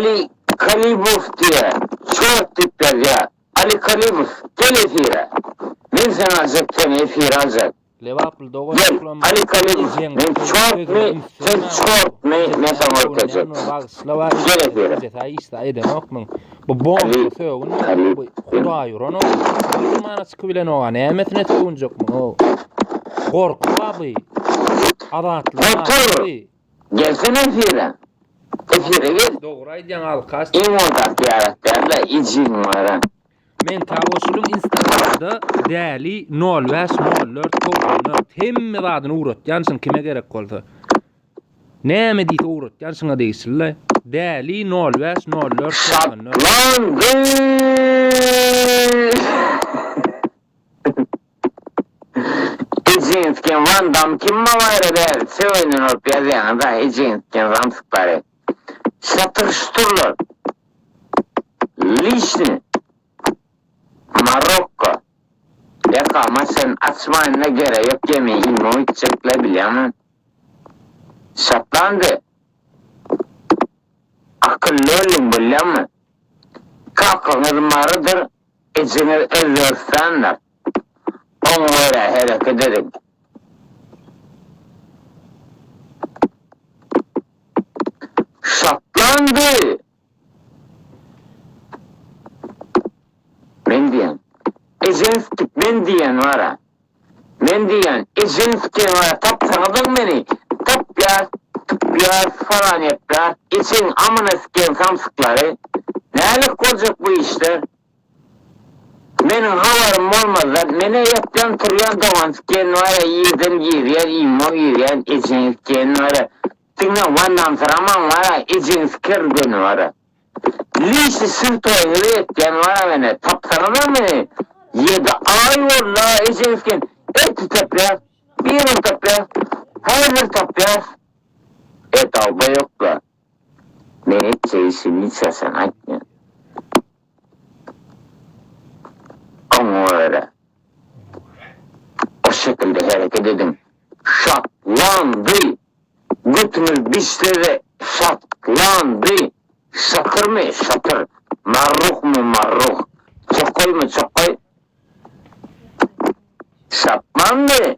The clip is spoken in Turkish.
Ali Kalimov diye çok tipler ya. Ali Kalimov gel efire. Ben sana azıcık efire azıcık. Liverpool doğru Gel Ali Kalimov. Ben çok mi? Sen çok mi? Ben sana ortacak. Gel efire. Ayda nokmun. Bu bomba söwün. Bu Hudaý urany. Mana çıkıbilen o nämetine tuğunjak mı o? Korku abi. Adatlı. Otur. Gelsene efire. Efire gel. Doğru aýdýan alkaç. İmontak yaratlarla izin var. Men tawasulum Instagramda däli 0504 hemme wadyny uratjansyn kime gerek bolsa. Näme diýip uratjansyňa diýsille. Däli 0504 Şatlandı. Ejinskiň Van Damme kim var der? Söýnün olup ýazýan da Ejinskiň ramsykları. Satırıştırlar. Lişni. Marokko. Yaka ama sen açmayına göre yok yemeği ilmi içecekler biliyor musun? Şatlandı. Akıllı olun biliyor musun? Kalkınız marıdır. İçiniz özürsenler. Onu öyle hareket edin. Şatlandı. Men diyen. Ejenski men diyen var ha. Men diyen. Ejenski var ha. Tap tanıdın beni. Tap ya falan yap ya. İçin amına sikeyim samsıkları. Nelik olacak bu işler? Benim havarım olmaz lan. Mene yaptan turyan davan sikeyim var ha. Yirden yiriyen, imo yiriyen. Ejenski var ha. Tıkna vandan sıraman var ha. Ejenski günü var ha. Lişi sırtayı etken var ha beni. Tapsana beni. 7 ay valla Ejenskin. Eti tapya. Birim tapya. Hazır tapya. Et alba yokla. Ben et şeysini içersen açma. Ama öyle. O şekilde hareket edin. Şatlandı. Götünüz bizlere şatlandı. Şatır mı? Şatır. Marruh mu? Marruh. Çokoy mu? Çokoy. Şatlandı.